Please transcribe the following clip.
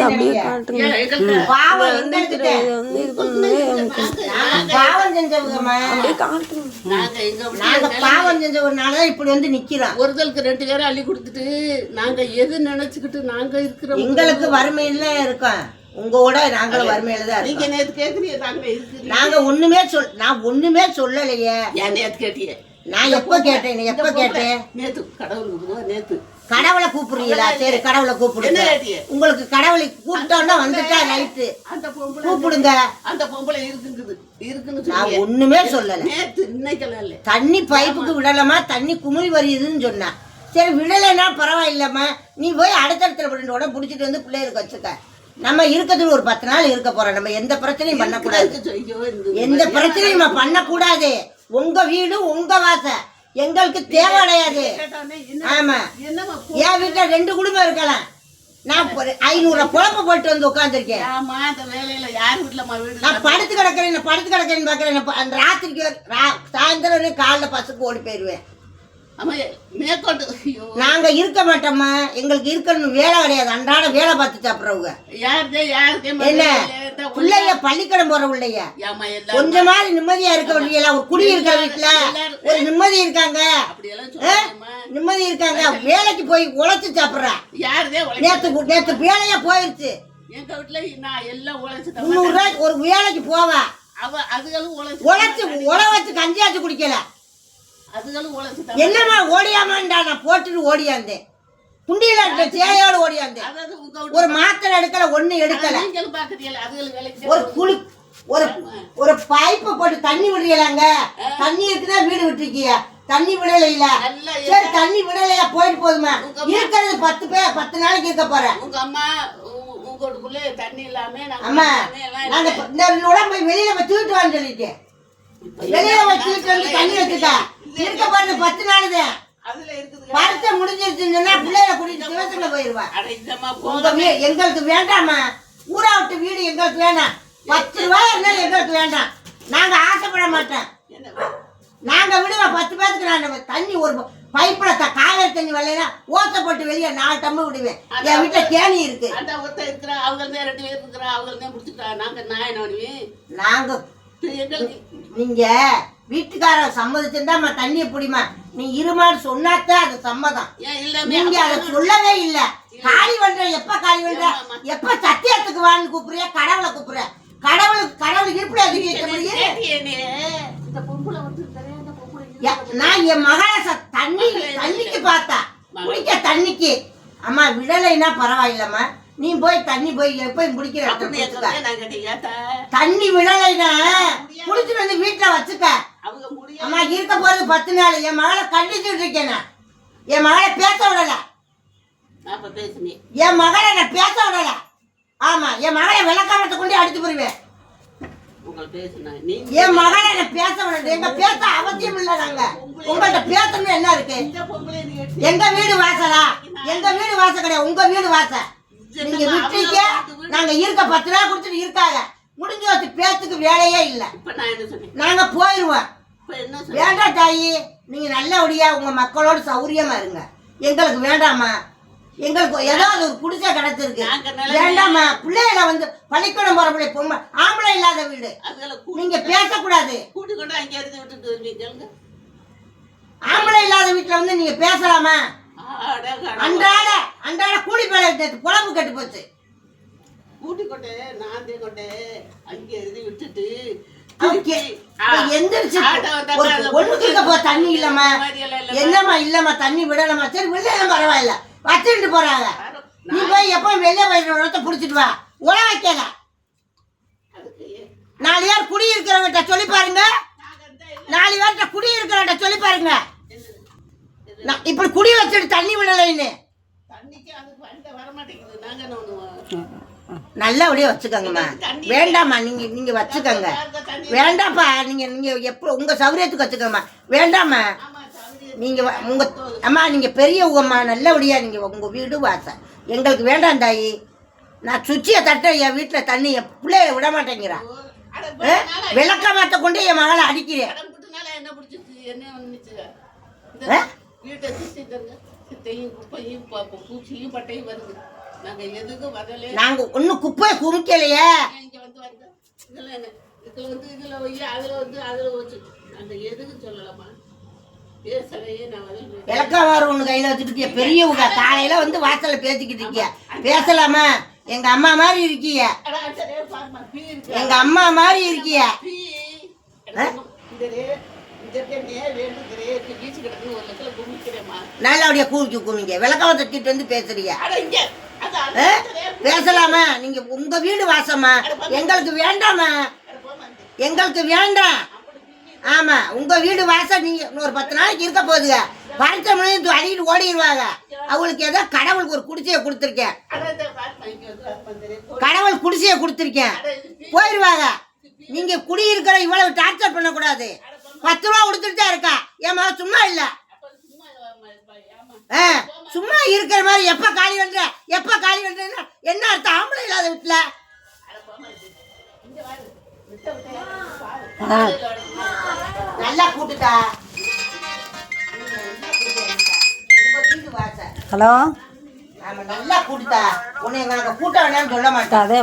அப்படியே காட்டுங்க. பாவம் எங்களுக்கு பாவம் செஞ்சவங்கம்மா, அப்படியே காட்டுங்க. நாங்க பாவம் செஞ்சவனால இப்படி வந்து நிக்கிறோம். ஒருத்தருக்கு 2 பேரும் அள்ளி கொடுத்துட்டு நாங்க எது நினைச்சுக்கிட்டு நாங்க இருக்கிறோம். எங்களுக்கு வறுமையில இருக்கோம், உங்களோட நாங்களும் வறுமையில தான் நீங்க இருக்கோம். நேத்து கேக்குறீங்க, நாங்க இருக்கிறோம். நாங்க நான் ஒண்ணுமே சொல்லலையே. ஏன் நேத்து கேட்டியே? நான் எப்ப கேட்டேன்? நீ எப்ப கேட்டேன்? நேத்து கடவுளுக்கு நேத்து கடவுளை கூப்பிடுறீங்களா? சரி, கடவுளை கூப்பிடுங்க. உங்களுக்கு கடவுளை கூப்பிட்டோன்னா வந்துட்டா நைட்டு அந்த பொம்பளை கூப்பிடுங்க. அந்த பொம்பளை இருக்குன்னு நான் ஒண்ணுமே சொல்லல. நேத்து இன்னைக்கெல்லாம் இல்ல. தண்ணி பைப்புக்கு விடலாமா, தண்ணி குமிழ் வருதுன்னு சொன்னா. சரி, விடலைன்னா பரவாயில்லம்மா, நீ போய் அடுத்தடுத்த உடனே பிடிச்சிட்டு வந்து பிள்ளைகளுக்கு வச்சுக்க. நம்ம இருக்கிறதுல ஒரு 10 நாள் இருக்க போறோம். நம்ம எந்த பிரச்சனையும் பண்ணக்கூடாது, எந்த பிரச்சனையும் நம்ம பண்ணக்கூடாது. உங்க வீடு உங்க வாசை, எங்களுக்கு தேவை கிடையாது. ஆமா, என் வீட்டுல 2 குடும்பம் இருக்கலாம். நான் 500 குழப்ப போட்டு வந்து உட்காந்துருக்கேன். நான் படுத்து கிடக்கிறேன் பாக்குறேன். ராத்திரிக்கு சாயந்தரம் காலைல பஸ்ஸுக்கு ஓடி போயிடுவேன். நாங்க இருக்க மாட்டோம்மா, எங்களுக்கு இருக்கணும் வேலை கிடையாது. அன்றாட வேலை பார்த்து சாப்பிடுறவங்க என்ன பிள்ளைய பள்ளிக்கூடம் போற பிள்ளைய கொஞ்சமாவது நிம்மதியா இருக்க முடியல. ஒரு குடி இருக்கிற வீட்டுல ஒரு நிம்மதி இருக்காங்க, நிம்மதி இருக்காங்க. வேலைக்கு போய் உழைச்சு சாப்பிடுற. நேத்து வேலையா போயிருச்சு. 300 ரூபாய்க்கு ஒரு வேலைக்கு போவா, உழைச்சு வச்சு கஞ்சியாச்சு குடிக்கல. என்னமா ஓடியாமான்டா, நான் போட்டுட்டு ஓடியாந்தேன். குண்டியில சேயோட ஓடியாந்தேன். ஒரு மாத்திரை எடுக்கல, ஒண்ணு எடுக்கல. ஒரு குளி ஒரு பைப்பை போட்டு தண்ணி விடுறீங்களாங்க? தண்ணி இருக்குதா வீடு விட்டுருக்கிய? தண்ணி விடல இல்ல. சரி, தண்ணி விடலையா போயிட்டு போதுமா? இருக்கிறது 10 நாளைக்கு இருக்க போறேன். உங்க அம்மா உங்களுக்குள்ள தண்ணி இல்லாம அம்மா நாங்க இந்த உடம்பு வெளியில தூக்கிட்டு வான்னு சொல்லிட்டேன். வெளியில தூக்கிட்டு வந்து தண்ணி வச்சுட்டா இருக்க பாருங்க. 10 நாள் தான் பருத்த முடிஞ்சிருச்சுன்னு சொன்னா பிள்ளைய கூட்டிட்டு சிவத்துல போயிருவா. எங்களுக்கு வேண்டாமா, ஊரா விட்டு வீடு எங்களுக்கு வேண்டாம். 10 ரூபாய் இருந்தாலும் எங்களுக்கு வேண்டாம். நாங்க ஆசைப்பட மாட்டோம். நாங்க விடுவோம் 10 பேருக்கு. நான் தண்ணி ஒரு பைப்புல காவேரி தண்ணி வரலைன்னா ஓசைப்பட்டு வெளியே 4 டம்மு விடுவேன். என் வீட்டுல கேணி இருக்கு. நாங்க நீங்க வீட்டுக்கார சம்மதிச்சுட்டாமா தண்ணிய பிடிமா, நீ இருமான்னு சொன்னாத்தான் அது சம்மதம். நீங்க அதை சொல்லவே இல்ல. காலி பண்ற எப்ப காலி பண்ற, எப்ப சத்தியத்துக்கு வான்னு கூப்பிடுறிய, கடவுளை கூப்பிடுற. கடவுளுக்கு எப்படி அதிக முடியும்? நான் என் மகளை தண்ணிக்கு பார்த்தா குடிக்க தண்ணிக்கு. அம்மா விடலைன்னா பரவாயில்லம்மா, நீ போய் தண்ணி போய் எப்பயும் குடிக்கிற தண்ணி விடலைன்னா குடிச்சுட்டு வந்து வீட்டுல வச்சுக்க. அம்மா இருக்க போறது 10 நாள். என் மகளை கண்டிச்சுட்டு இருக்கேன். என் மகளை பேச விடல. என் மகளை நான் பேச விடல. ஆமா, என் மகளை விளக்காமத்தை கொண்டு அடிச்சு போடுவேன். என் மகளை நான் பேச விடல. எங்க பேச அவசியம் இல்லை. நாங்க உங்கள்கிட்ட பேசணும் என்ன இருக்கு? எங்க வீடு வாசலா? எங்க வீடு வாச கிடையாது, உங்க வீடு வாச. நீங்க விட்டுருக்க. நாங்க இருக்க 10 நாள் குடிச்சிட்டு இருக்காங்க. முடிஞ்சு வச்சு பேத்துக்கு வேலையே இல்ல. நாங்க போயிருவோம். வேண்டாம் தாயி, நீங்க நல்லபடியா உங்க மக்களோட சௌரியமா இருங்க. எங்களுக்கு வேண்டாமா, எங்களுக்கு ஏதாவது ஒரு குடிசை கிடைச்சிருக்கு. வேண்டாமா, பிள்ளைகளை வந்து பள்ளிக்கூடம் போற பிள்ளை பொம்மை ஆம்பளை இல்லாத வீடு. நீங்க பேசக்கூடாது. ஆம்பளை இல்லாத வீட்டுல வந்து நீங்க பேசலாமா? அன்றாட கூலி வேலை குழம்பு கட்டு போச்சு. கூட்டி கொண்டு நான் கொண்டு அங்கே எழுதி விட்டுட்டு தண்ணி இல்லம்மா, என்னம்மா இல்லம்மா, தண்ணி விடலம்மா. சரி, வெளில பரவாயில்ல வச்சுட்டு போறாங்க. நீ போய் எப்ப வெளில போய் புடிச்சிட்டு வா. உழ வைக்கல. 4 பேர் குடி இருக்கிறவங்கிட்ட சொல்லி பாருங்க. 4 பேர்கிட்ட குடி இருக்கிறவங்கிட்ட சொல்லி பாருங்க. இப்படி குடி வச்சுட்டு தண்ணி விடலைன்னு நல்லபடியா வச்சுக்கோங்கம்மா. வேண்டாம்மா, நீங்க வச்சுக்கோங்க. வேண்டாம்ப்பா, நீங்க எப்படி உங்க சௌரியத்துக்கு வச்சுக்கோங்கம்மா. வேண்டாம்மா, நீங்க உங்க அம்மா நீங்க பெரியவங்கம்மா. நல்லபடியா நீங்க உங்க வீடு வாச. எங்களுக்கு வேண்டாம் தாயி. நான் சுச்சிய தட்ட என் வீட்டுல தண்ணி என் பிள்ளைய விட மாட்டேங்கிறா. விளக்க மாத்த கொண்டு என் மகளை அடிக்கிறேன். நாங்க எதுக்கும் வரல. நாங்க ஒன்னும் குப்பையை குமிக்கலையே. இங்க வந்து இதுல என்ன இதுல வந்து இதுல வை, அதுல வந்து அதுல வச்சு அந்த எதுக்கு சொல்லலாமா? பேசலையே நான் வந்து விளக்கவாறு ஒண்ணு கையில வச்சுக்கிட்டிய பெரியவங்க காலையில வந்து வாசல்ல பேசிக்கிட்டு இருக்கிய. பேசலாமா? எங்க அம்மா மாதிரி இருக்கிய. சரியா பாருமா, பீ இருக்கு. எங்க அம்மா மாதிரி இருக்கிய. பீ இந்த வேண்டுகிறே பீச்சு கிடக்குன்னு ஒரு இடத்துல குமிக்கிறேம்மா. நல்லபடியா குமிங்க. விளக்கவ தட்டிட்டு வந்து பேசுறீங்க. அட இங்க பேசலாமா? நீங்க உங்க வீடு வாசமா? எங்களுக்கு வேண்டாமா? எங்களுக்கு வேண்டாம். ஆமா, உங்க வீடு வாசம். நீங்க இன்னொரு 10 நாளைக்கு இருக்க போகுதுங்க. வருஷம் முடிஞ்சு அடிக்கிட்டு ஓடிடுவாங்க. அவங்களுக்கு ஏதோ கடவுளுக்கு ஒரு குடிசையை கொடுத்துருக்கேன். கடவுள் குடிசையை கொடுத்துருக்கேன். போயிடுவாங்க. நீங்க குடியிருக்கிற இவ்வளவு டார்ச்சர் பண்ணக்கூடாது. 10 ரூபா கொடுத்துட்டு தான் இருக்கா. ஏமா சும்மா இல்ல. சும்மா இருக்கிற மாதிரி எப்ப காலி பண்ற என்ன அர்த்தம்? ஆம்பளை இல்லாத வீட்டுல நல்லா கூட்டுட்டா. ஹலோ, ஆமா நல்லா கூட்டுட்டா. உன்னை நாங்க கூட்ட வேணாம்னு சொல்ல மாட்டோம். அதே